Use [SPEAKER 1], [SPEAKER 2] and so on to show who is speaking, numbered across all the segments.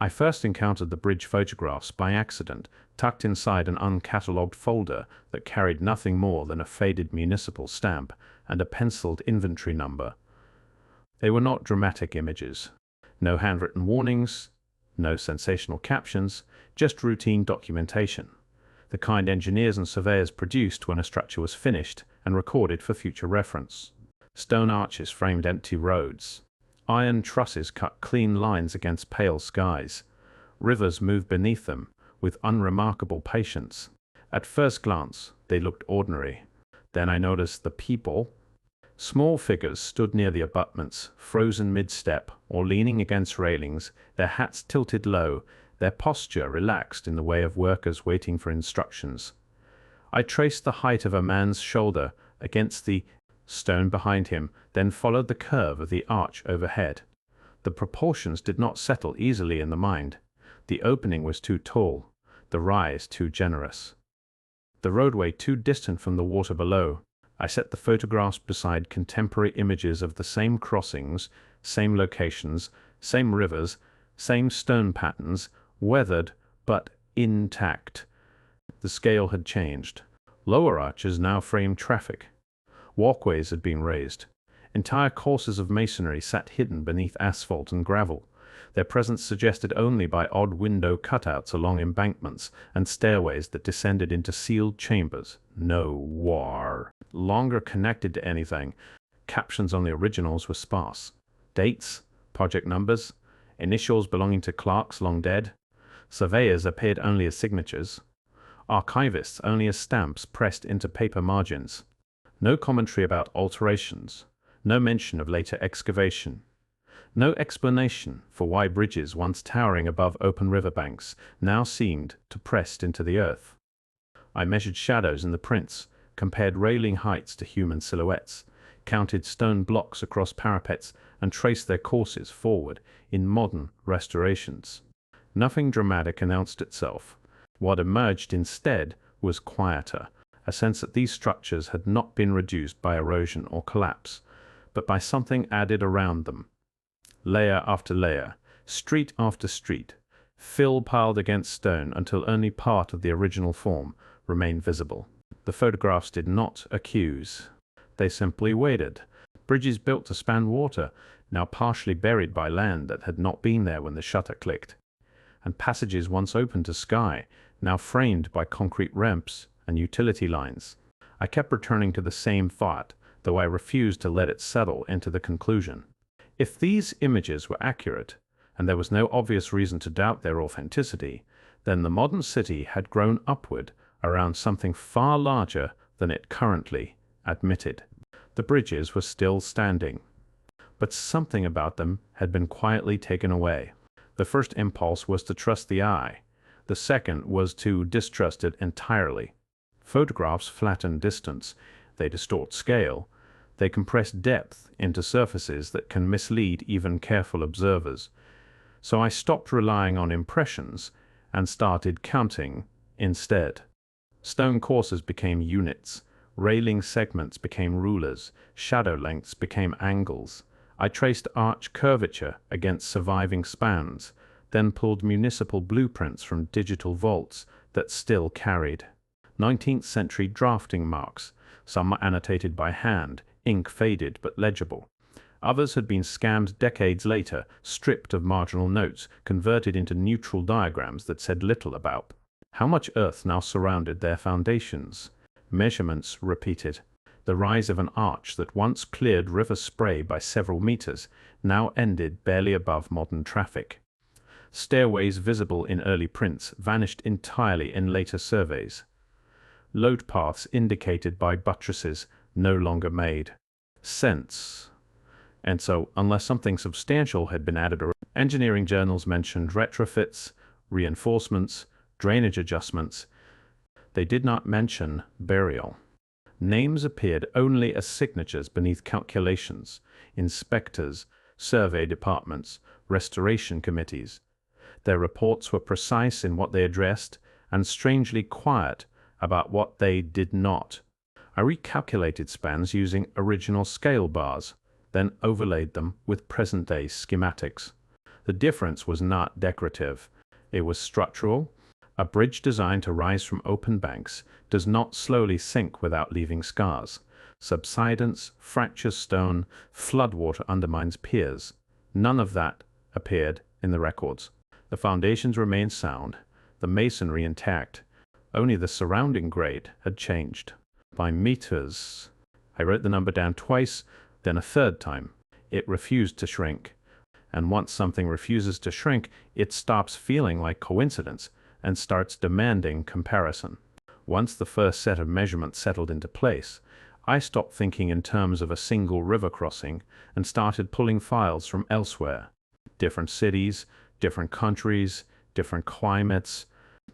[SPEAKER 1] I first encountered the bridge photographs by accident, tucked inside an uncatalogued folder that carried nothing more than a faded municipal stamp and a penciled inventory number. They were not dramatic images. No handwritten warnings, no sensational captions, just routine documentation. The kind engineers and surveyors produced when a structure was finished and recorded for future reference. Stone arches framed empty roads. Iron trusses cut clean lines against pale skies. Rivers moved beneath them with unremarkable patience. At first glance, they looked ordinary. Then I noticed the people. Small figures stood near the abutments, frozen mid-step or leaning against railings, their hats tilted low, their posture relaxed in the way of workers waiting for instructions. I traced the height of a man's shoulder against the stone behind him, then followed the curve of the arch overhead. The proportions did not settle easily in the mind. The opening was too tall, the rise too generous, the roadway too distant from the water below. I set the photographs beside contemporary images of the same crossings, same locations, same rivers, same stone patterns, weathered but intact. The scale had changed. Lower arches now framed traffic. Walkways had been raised. Entire courses of masonry sat hidden beneath asphalt and gravel, their presence suggested only by odd window cutouts along embankments and stairways that descended into sealed chambers. No war longer connected to anything. Captions on the originals were sparse. Dates, project numbers, initials belonging to clerks long dead. Surveyors appeared only as signatures. Archivists only as stamps pressed into paper margins. No commentary about alterations. No mention of later excavation. No explanation for why bridges once towering above open riverbanks now seemed to pressed into the earth. I measured shadows in the prints, compared railing heights to human silhouettes, counted stone blocks across parapets, and traced their courses forward in modern restorations. Nothing dramatic announced itself. What emerged instead was quieter, a sense that these structures had not been reduced by erosion or collapse, but by something added around them. Layer after layer, street after street, fill piled against stone until only part of the original form remained visible. The photographs did not accuse. They simply waited. Bridges built to span water, now partially buried by land that had not been there when the shutter clicked. And passages once open to sky, now framed by concrete ramps and utility lines. I kept returning to the same thought, though I refused to let it settle into the conclusion. If these images were accurate, and there was no obvious reason to doubt their authenticity, then the modern city had grown upward around something far larger than it currently admitted. The bridges were still standing, but something about them had been quietly taken away. The first impulse was to trust the eye. The second was to distrust it entirely. Photographs flatten distance, they distort scale, they compress depth into surfaces that can mislead even careful observers. So I stopped relying on impressions and started counting instead. Stone courses became units, railing segments became rulers, shadow lengths became angles. I traced arch curvature against surviving spans, then pulled municipal blueprints from digital vaults that still carried 19th century drafting marks, some annotated by hand, ink faded but legible. Others had been scanned decades later, stripped of marginal notes, converted into neutral diagrams that said little about how much earth now surrounded their foundations. Measurements repeated. The rise of an arch that once cleared river spray by several meters now ended barely above modern traffic. Stairways visible in early prints vanished entirely in later surveys. Load paths indicated by buttresses no longer made sense. And so, unless something substantial had been added, or engineering journals mentioned retrofits, reinforcements, drainage adjustments, they did not mention burial. Names appeared only as signatures beneath calculations, inspectors, survey departments, restoration committees. Their reports were precise in what they addressed and strangely quiet about what they did not. I recalculated spans using original scale bars, then overlaid them with present-day schematics. The difference was not decorative. It was structural. A bridge designed to rise from open banks does not slowly sink without leaving scars. Subsidence fractures stone, floodwater undermines piers. None of that appeared in the records. The foundations remained sound, the masonry intact. Only the surrounding grade had changed. By meters, I wrote the number down twice, then a third time. It refused to shrink. And once something refuses to shrink, it stops feeling like coincidence and starts demanding comparison. Once the first set of measurements settled into place, I stopped thinking in terms of a single river crossing and started pulling files from elsewhere. Different cities, different countries, different climates,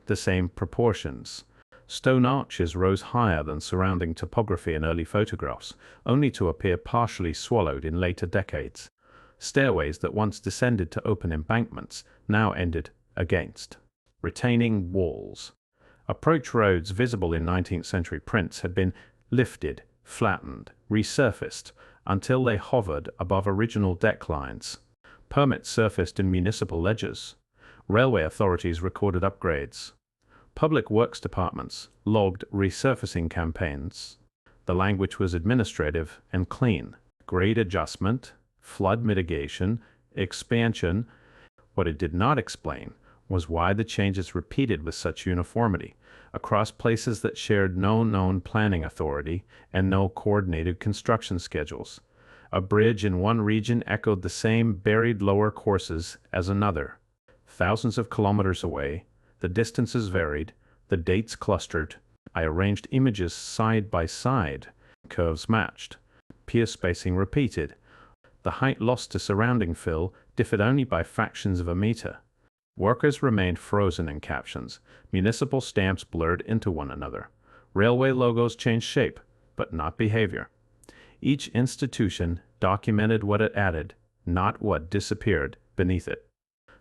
[SPEAKER 1] the same proportions. Stone arches rose higher than surrounding topography in early photographs, only to appear partially swallowed in later decades. Stairways that once descended to open embankments now ended against retaining walls. Approach roads visible in 19th century prints had been lifted, flattened, resurfaced, until they hovered above original deck lines. Permits surfaced in municipal ledgers. Railway authorities recorded upgrades. Public works departments logged resurfacing campaigns. The language was administrative and clean. Grade adjustment, flood mitigation, expansion. What it did not explain was why the changes repeated with such uniformity across places that shared no known planning authority and no coordinated construction schedules. A bridge in one region echoed the same buried lower courses as another. Thousands of kilometers away, the distances varied, the dates clustered. I arranged images side by side. Curves matched. Pier spacing repeated. The height lost to surrounding fill differed only by fractions of a meter. Workers remained frozen in captions. Municipal stamps blurred into one another. Railway logos changed shape, but not behavior. Each institution documented what it added, not what disappeared beneath it.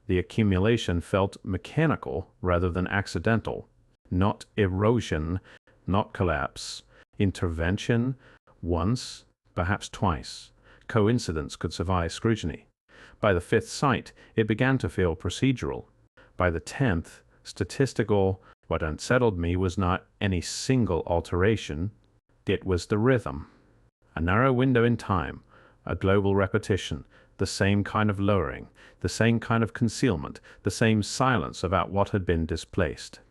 [SPEAKER 1] The accumulation felt mechanical rather than accidental. Not erosion, not collapse. Intervention, once, perhaps twice. Coincidence could survive scrutiny. By the fifth site, it began to feel procedural. By the 10th, statistical. What unsettled me was not any single alteration. It was the rhythm. A narrow window in time, a global repetition, the same kind of lowering, the same kind of concealment, the same silence about what had been displaced.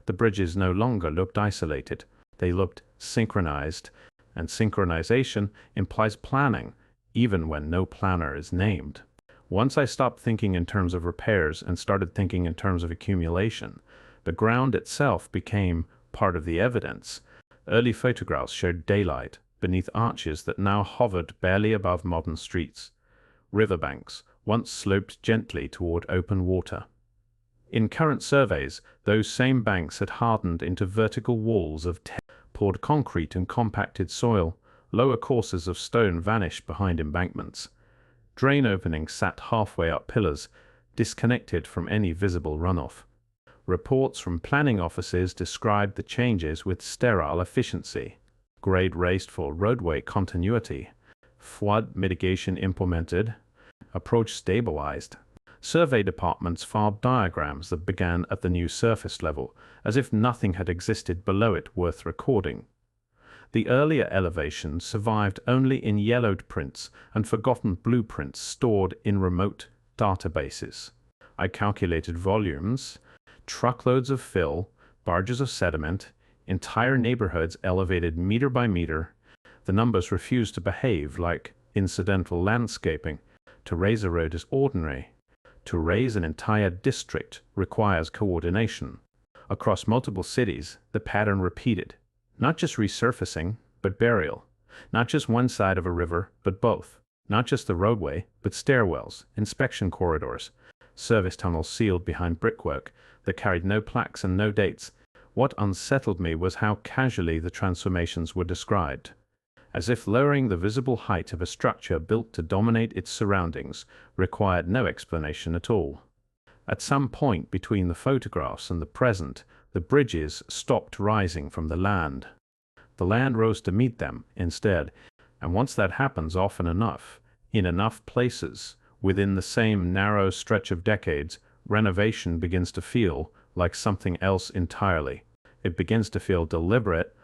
[SPEAKER 1] The bridges no longer looked isolated. They looked synchronized, and synchronization implies planning, even when no planner is named. Once I stopped thinking in terms of repairs and started thinking in terms of accumulation, the ground itself became part of the evidence. Early photographs showed daylight beneath arches that now hovered barely above modern streets. Riverbanks once sloped gently toward open water. In current surveys, those same banks had hardened into vertical walls of poured concrete and compacted soil. Lower courses of stone vanished behind embankments. Drain openings sat halfway up pillars, disconnected from any visible runoff. Reports from planning offices described the changes with sterile efficiency. Grade raised for roadway continuity. Flood mitigation implemented. Approach stabilized. Survey departments filed diagrams that began at the new surface level, as if nothing had existed below it worth recording. The earlier elevations survived only in yellowed prints and forgotten blueprints stored in remote databases. I calculated volumes, truckloads of fill, barges of sediment, entire neighborhoods elevated meter by meter. The numbers refused to behave like incidental landscaping. To raise a road is ordinary. To raise an entire district requires coordination. Across multiple cities, the pattern repeated. Not just resurfacing, but burial. Not just one side of a river, but both. Not just the roadway, but stairwells, inspection corridors, service tunnels sealed behind brickwork that carried no plaques and no dates. What unsettled me was how casually the transformations were described, as if lowering the visible height of a structure built to dominate its surroundings required no explanation at all. At some point between the photographs and the present, the bridges stopped rising from the land. The land rose to meet them instead, and once that happens often enough, in enough places, Within the same narrow stretch of decades, renovation begins to feel like something else entirely. It begins to feel deliberate.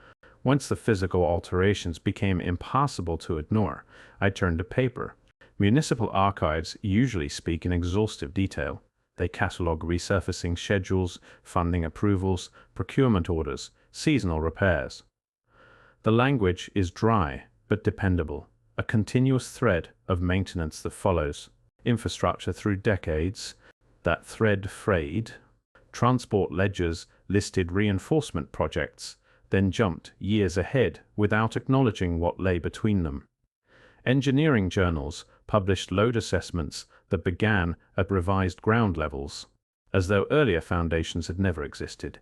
[SPEAKER 1] Once the physical alterations became impossible to ignore, I turned to paper. Municipal archives usually speak in exhaustive detail. They catalog resurfacing schedules, funding approvals, procurement orders, seasonal repairs. The language is dry but dependable, a continuous thread of maintenance that follows infrastructure through decades. That thread frayed. Transport ledgers listed reinforcement projects, then jumped years ahead without acknowledging what lay between them. Engineering journals published load assessments that began at revised ground levels, as though earlier foundations had never existed.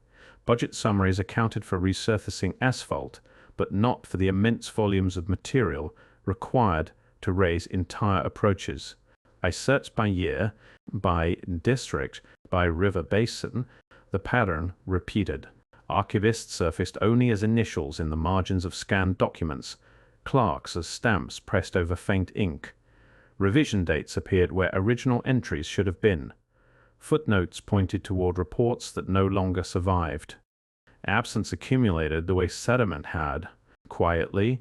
[SPEAKER 1] Budget summaries accounted for resurfacing asphalt, but not for the immense volumes of material required to raise entire approaches. I searched by year, by district, by river basin. The pattern repeated. Archivists surfaced only as initials in the margins of scanned documents, clerks as stamps pressed over faint ink. Revision dates appeared where original entries should have been. Footnotes pointed toward reports that no longer survived. Absence accumulated the way sediment had, quietly,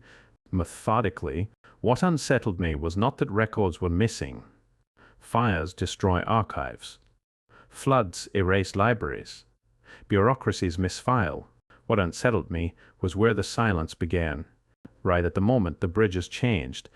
[SPEAKER 1] methodically. What unsettled me was not that records were missing. Fires destroy archives. Floods erase libraries. Bureaucracies misfile. What unsettled me was where the silence began. Right at the moment the bridges changed.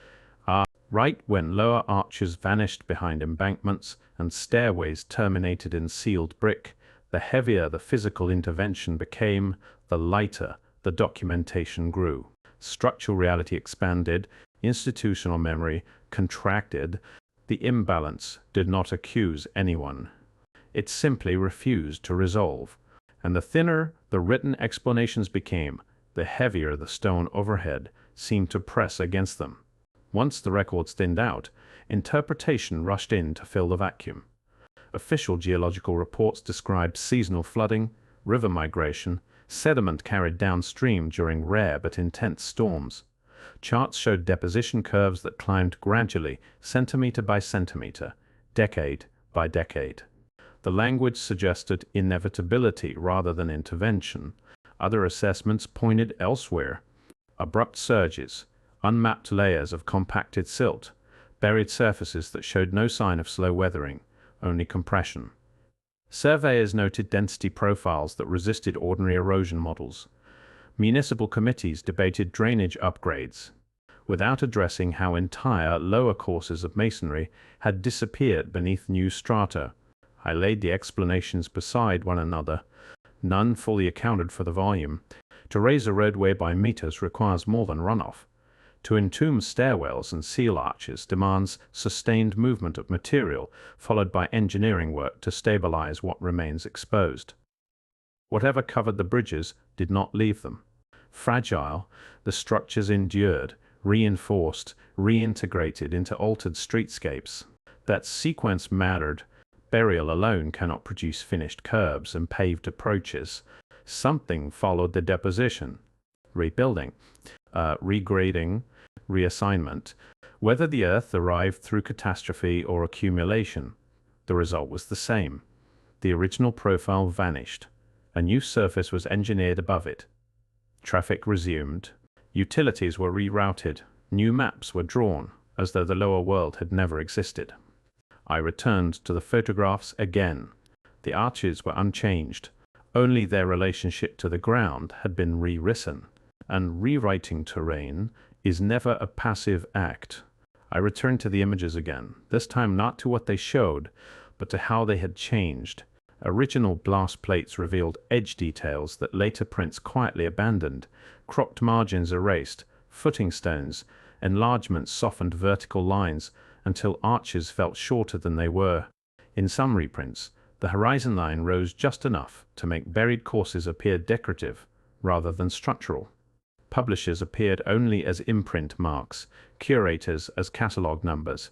[SPEAKER 1] Right when lower arches vanished behind embankments and stairways terminated in sealed brick, the heavier the physical intervention became, the lighter the documentation grew. Structural reality expanded, institutional memory contracted. The imbalance did not accuse anyone. It simply refused to resolve. And the thinner the written explanations became, the heavier the stone overhead seemed to press against them. Once the records thinned out, interpretation rushed in to fill the vacuum. Official geological reports described seasonal flooding, river migration, sediment carried downstream during rare but intense storms. Charts showed deposition curves that climbed gradually, centimeter by centimeter, decade by decade. The language suggested inevitability rather than intervention. Other assessments pointed elsewhere. Abrupt surges, unmapped layers of compacted silt, buried surfaces that showed no sign of slow weathering, only compression. Surveyors noted density profiles that resisted ordinary erosion models. Municipal committees debated drainage upgrades, without addressing how entire lower courses of masonry had disappeared beneath new strata. I laid the explanations beside one another. None fully accounted for the volume. To raise a roadway by meters requires more than runoff. To entomb stairwells and seal arches demands sustained movement of material, followed by engineering work to stabilize what remains exposed. Whatever covered the bridges did not leave them. Fragile, the structures endured, reinforced, reintegrated into altered streetscapes. That sequence mattered. Burial alone cannot produce finished curbs and paved approaches. Something followed the deposition. Rebuilding, regrading, reassignment. Whether the earth arrived through catastrophe or accumulation, the result was the same. The original profile vanished. A new surface was engineered above it. Traffic resumed. Utilities were rerouted. New maps were drawn, as though the lower world had never existed. I returned to the photographs again. The arches were unchanged. Only their relationship to the ground had been rewritten, and rewriting terrain is never a passive act. I returned to the images again, this time not to what they showed, but to how they had changed. Original blast plates revealed edge details that later prints quietly abandoned, cropped margins erased, footing stones, enlargements softened vertical lines until arches felt shorter than they were. In some reprints, the horizon line rose just enough to make buried courses appear decorative rather than structural. Publishers appeared only as imprint marks, curators as catalog numbers.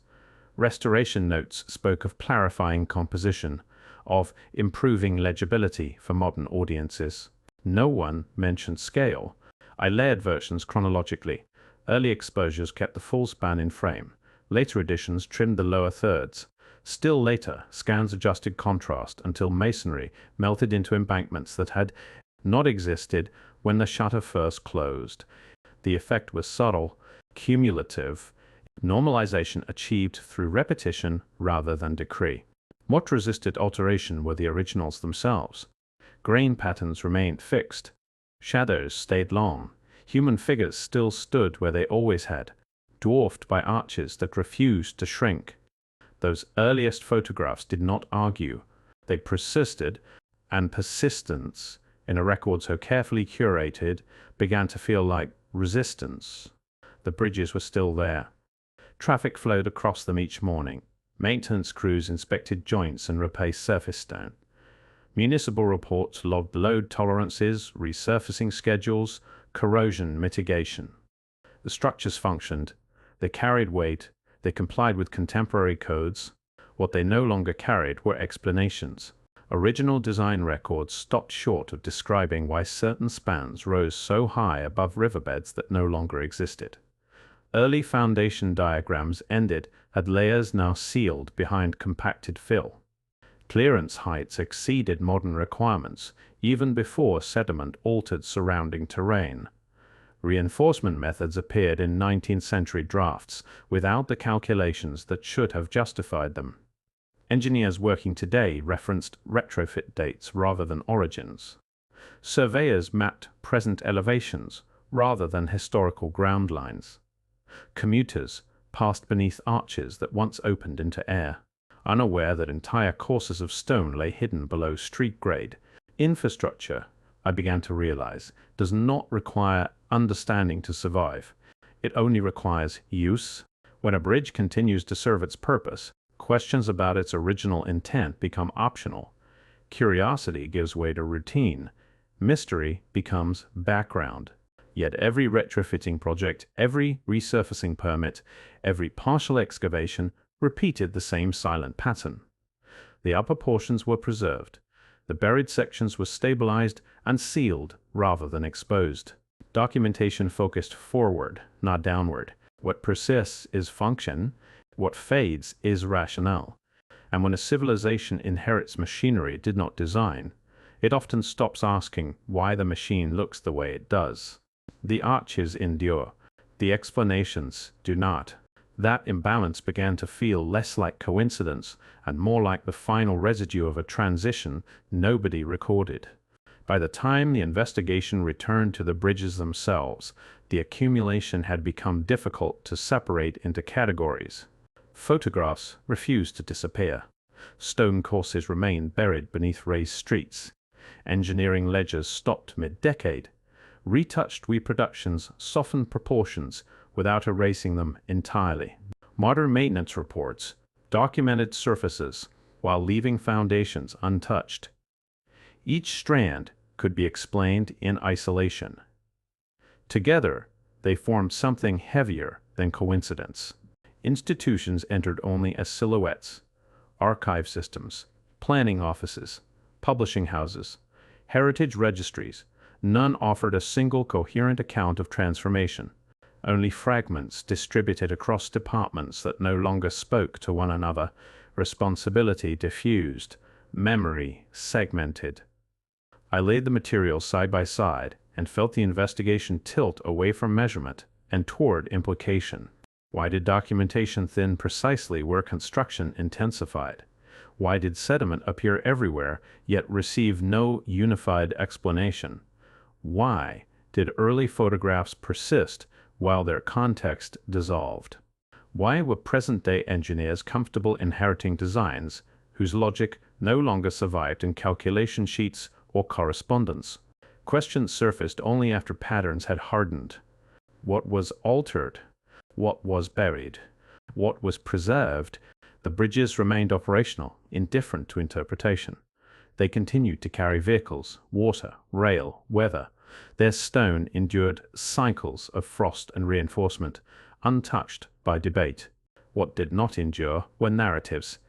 [SPEAKER 1] Restoration notes spoke of clarifying composition, of improving legibility for modern audiences. No one mentioned scale. I layered versions chronologically. Early exposures kept the full span in frame. Later editions trimmed the lower thirds. Still later, scans adjusted contrast until masonry melted into embankments that had not existed when the shutter first closed. The effect was subtle, cumulative, normalization achieved through repetition rather than decree. What resisted alteration were the originals themselves. Grain patterns remained fixed. Shadows stayed long. Human figures still stood where they always had, dwarfed by arches that refused to shrink. Those earliest photographs did not argue. They persisted, and persistence, in a record so carefully curated, began to feel like resistance. The bridges were still there. Traffic flowed across them each morning. Maintenance crews inspected joints and replaced surface stone. Municipal reports logged load tolerances, resurfacing schedules, corrosion mitigation. The structures functioned. They carried weight. They complied with contemporary codes. What they no longer carried were explanations. Original design records stopped short of describing why certain spans rose so high above riverbeds that no longer existed. Early foundation diagrams ended at layers now sealed behind compacted fill. Clearance heights exceeded modern requirements even before sediment altered surrounding terrain. Reinforcement methods appeared in 19th century drafts without the calculations that should have justified them. Engineers working today referenced retrofit dates rather than origins. Surveyors mapped present elevations rather than historical ground lines. Commuters passed beneath arches that once opened into air, unaware that entire courses of stone lay hidden below street grade. Infrastructure, I began to realize, does not require understanding to survive. It only requires use. When a bridge continues to serve its purpose, questions about its original intent become optional. Curiosity gives way to routine. Mystery becomes background. Yet every retrofitting project, every resurfacing permit, every partial excavation repeated the same silent pattern. The upper portions were preserved. The buried sections were stabilized and sealed rather than exposed. Documentation focused forward, not downward. What persists is function. What fades is rationale. And when a civilization inherits machinery it did not design, it often stops asking why the machine looks the way it does. The arches endure. The explanations do not. That imbalance began to feel less like coincidence and more like the final residue of a transition nobody recorded. By the time the investigation returned to the bridges themselves, the accumulation had become difficult to separate into categories. Photographs refused to disappear. Stone courses remained buried beneath raised streets. Engineering ledgers stopped mid-decade. Retouched reproductions softened proportions without erasing them entirely. Modern maintenance reports documented surfaces while leaving foundations untouched. Each strand could be explained in isolation. Together, they formed something heavier than coincidence. Institutions entered only as silhouettes: archive systems, planning offices, publishing houses, heritage registries. None offered a single coherent account of transformation. Only fragments distributed across departments that no longer spoke to one another. Responsibility diffused, memory segmented. I laid the materials side by side and felt the investigation tilt away from measurement and toward implication. Why did documentation thin precisely where construction intensified? Why did sediment appear everywhere yet receive no unified explanation? Why did early photographs persist while their context dissolved? Why were present-day engineers comfortable inheriting designs whose logic no longer survived in calculation sheets or correspondence? Questions surfaced only after patterns had hardened. What was altered? What was buried? What was preserved? The bridges remained operational, indifferent to interpretation. They continued to carry vehicles, water, rail, weather. Their stone endured cycles of frost and reinforcement, untouched by debate. What did not endure were narratives.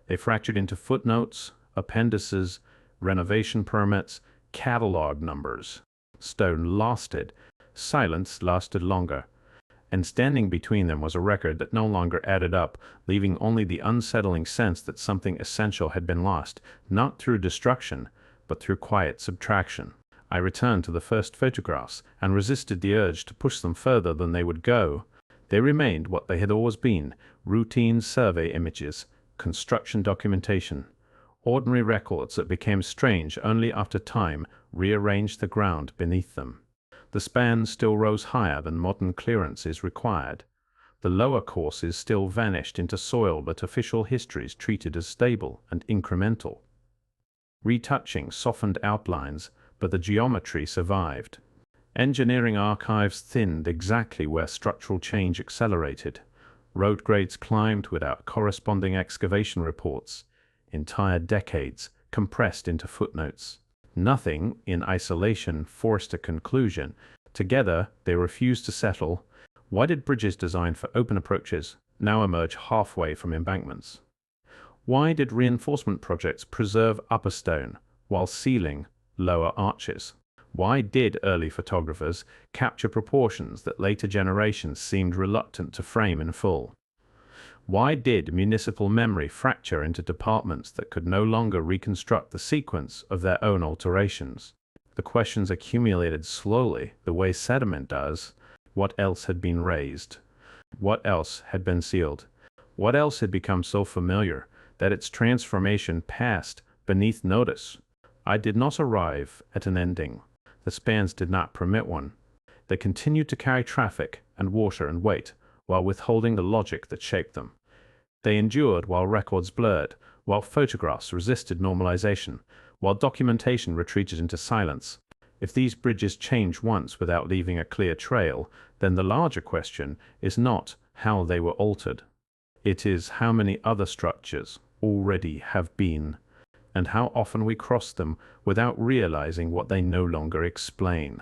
[SPEAKER 1] They fractured into footnotes, appendices, renovation permits, catalog numbers. Stone lasted. Silence lasted longer. and standing between them was a record that no longer added up, leaving only the unsettling sense that something essential had been lost, not through destruction, but through quiet subtraction. I returned to the first photographs and resisted the urge to push them further than they would go. They remained what they had always been: routine survey images, construction documentation, ordinary records that became strange only after time rearranged the ground beneath them. The spans still rose higher than modern clearances required. The lower courses still vanished into soil that official histories treated as stable and incremental. Retouching softened outlines, but the geometry survived. Engineering archives thinned exactly where structural change accelerated. Road grades climbed without corresponding excavation reports. Entire decades compressed into footnotes. Nothing, in isolation, forced a conclusion. Together, they refused to settle. Why did bridges designed for open approaches now emerge halfway from embankments? Why did reinforcement projects preserve upper stone while sealing lower arches? Why did early photographers capture proportions that later generations seemed reluctant to frame in full? Why did municipal memory fracture into departments that could no longer reconstruct the sequence of their own alterations? The questions accumulated slowly, the way sediment does. What else had been raised? What else had been sealed? What else had become so familiar that its transformation passed beneath notice? I did not arrive at an ending. The spans did not permit one. They continued to carry traffic and water and weight, while withholding the logic that shaped them. They endured while records blurred, while photographs resisted normalization, while documentation retreated into silence. If these bridges change once without leaving a clear trail, then the larger question is not how they were altered. It is how many other structures already have been, and how often we cross them without realizing what they no longer explain.